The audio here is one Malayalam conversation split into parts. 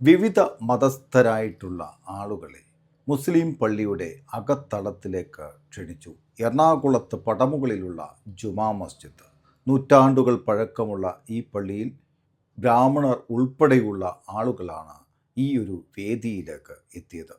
വിവിധ മതസ്ഥരായിട്ടുള്ള ആളുകളെ മുസ്ലിം പള്ളിയുടെ അകത്തളത്തിലേക്ക് ക്ഷണിച്ചു. എറണാകുളത്ത് പടമുകളിലുള്ള ജുമാ മസ്ജിദ്. നൂറ്റാണ്ടുകൾ പഴക്കമുള്ള ഈ പള്ളിയിൽ ബ്രാഹ്മണർ ഉൾപ്പെടെയുള്ള ആളുകളാണ് ഈ ഒരു വേദിയിലേക്ക് എത്തിയത്.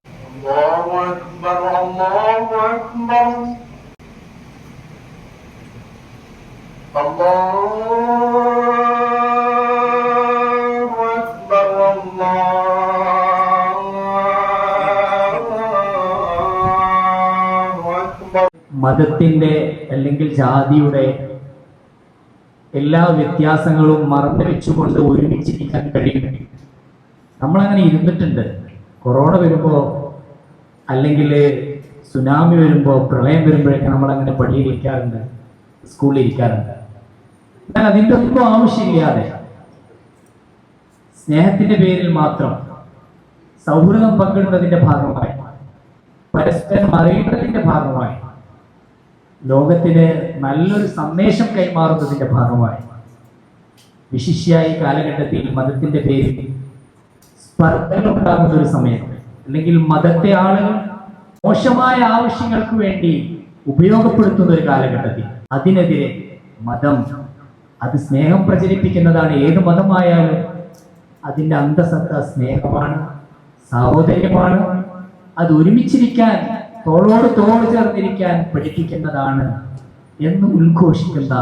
മതത്തിൻ്റെ അല്ലെങ്കിൽ ജാതിയുടെ എല്ലാ വ്യത്യാസങ്ങളും മറന്നു വെച്ചുകൊണ്ട് ഒരുമിച്ചിരിക്കാൻ കഴിയും. നമ്മളങ്ങനെ ഇരുന്നിട്ടുണ്ട്. കൊറോണ വരുമ്പോൾ അല്ലെങ്കിൽ സുനാമി വരുമ്പോൾ, പ്രളയം വരുമ്പോഴൊക്കെ നമ്മളങ്ങനെ പള്ളിയിലിരിക്കാറുണ്ട്, സ്കൂളിൽ ഇരിക്കാറുണ്ട്. എന്നാൽ അതിൻ്റെ ഒന്നും ആവശ്യമില്ലാതെ സ്നേഹത്തിൻ്റെ പേരിൽ മാത്രം സൗഹൃദം പങ്കിടുന്നതിൻ്റെ ഭാഗമായി, പരസ്പരം അറിയുന്നതിൻ്റെ ഭാഗമായി, ലോകത്തിന് നല്ലൊരു സന്ദേശം കൈമാറുന്നതിൻ്റെ ഭാഗമായി, വിശിഷ്യായി കാലഘട്ടത്തിൽ മതത്തിൻ്റെ പേരിൽ സ്പർദ്ധകൾ ഉണ്ടാകുന്ന ഒരു സമയം, അല്ലെങ്കിൽ മതത്തെ ആളുകൾ മോശമായ ആവശ്യങ്ങൾക്ക് വേണ്ടി ഉപയോഗപ്പെടുത്തുന്ന ഒരു കാലഘട്ടത്തിൽ അതിനെതിരെ മതം അത് സ്നേഹം പ്രചരിപ്പിക്കുന്നതാണ്. ഏത് മതമായാലും അതിൻ്റെ അന്തസത്ത സ്നേഹമാണ്, സാഹോദര്യമാണ്. അത് ഒരുമിച്ചിരിക്കാൻ, തോളോട് തോൾ ചേർന്നിരിക്കാൻ പഠിപ്പിക്കുന്നതാണ് എന്ന് ഉദ്ഘോഷിക്കുന്ന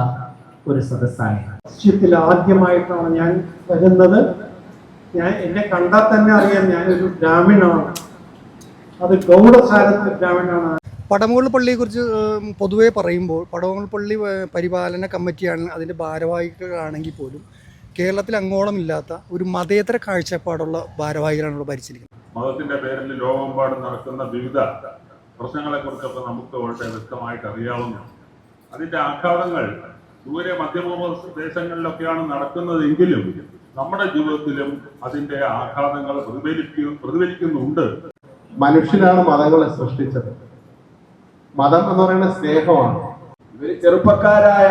ഒരു സദസ്സാണ്. മസ്ജിദിൽ ആദ്യമായിട്ടാണ് ഞാൻ വരുന്നത്. എന്നെ കണ്ടാൽ തന്നെ അറിയാം ഞാനൊരു ബ്രാഹ്മണനാണ്. അത് ഗൗഡസാരത്തിൽ ബ്രാഹ്മണനാണ്. പടമുകൾ പള്ളിയെക്കുറിച്ച് പൊതുവെ പറയുമ്പോൾ പടമുകൾ പള്ളി പരിപാലന കമ്മിറ്റിയാണ് അതിൻ്റെ ഭാരവാഹികളാണെങ്കിൽ പോലും കേരളത്തിൽ അങ്ങോളമില്ലാത്ത ഒരു മതേതര കാഴ്ചപ്പാടുള്ള ഭാരവാഹികളാണ് ഇവിടെ ഭരിച്ചിരിക്കുന്നത്. മതത്തിന്റെ പേരിൽ ലോകമെമ്പാടും നടക്കുന്ന വിവിധ പ്രശ്നങ്ങളെക്കുറിച്ചൊക്കെ നമുക്ക് വളരെ വ്യക്തമായിട്ട് അറിയാവുന്ന അതിൻ്റെ ആഘാതങ്ങൾ ദൂരെ മധ്യപൂർവ്വ ദേശങ്ങളിലൊക്കെയാണ് നടക്കുന്നതെങ്കിലും നമ്മുടെ ജീവിതത്തിലും അതിൻ്റെ ആഘാതങ്ങൾ പ്രതിഫലിക്കുന്നുണ്ട്. മനുഷ്യനാണ് മതങ്ങളെ സൃഷ്ടിച്ചത്. മതം എന്ന് പറയുന്നത് സ്നേഹമാണ്. ഇവര് ചെറുപ്പക്കാരായ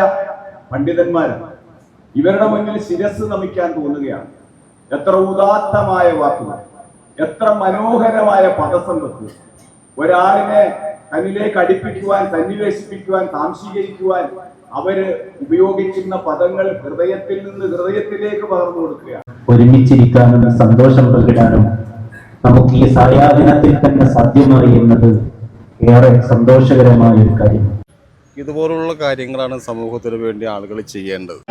പണ്ഡിതന്മാരാണ്. ഇവരുടെ മുന്നിൽ ശിരസ് നമിക്കാൻ തോന്നുകയാണ്. എത്ര ഉദാത്തമായ വാക്കുകൾ, എത്ര മനോഹരമായ പദസമ്പത്ത്. ഒരാളിനെ തന്നിലേക്ക് അടുപ്പിക്കുവാൻ, സന്നിവേശിപ്പിക്കുവാൻ, സാംശീകരിക്കുവാൻ അവര് ഉപയോഗിക്കുന്ന പദങ്ങൾ ഹൃദയത്തിൽ നിന്ന് ഹൃദയത്തിലേക്ക് പകർന്നു കൊടുക്കുകയാണ്. ഒരുമിച്ചിരിക്കാനും സന്തോഷം പങ്കിടാനും നമുക്ക് ഈ സായാഹ്നത്തിൽ തന്നെ സാധ്യമായി എന്നത് ഏറെ സന്തോഷകരമായ ഒരു കാര്യം. ഇതുപോലുള്ള കാര്യങ്ങളാണ് സമൂഹത്തിന് വേണ്ടി ആളുകൾ ചെയ്യേണ്ടത്.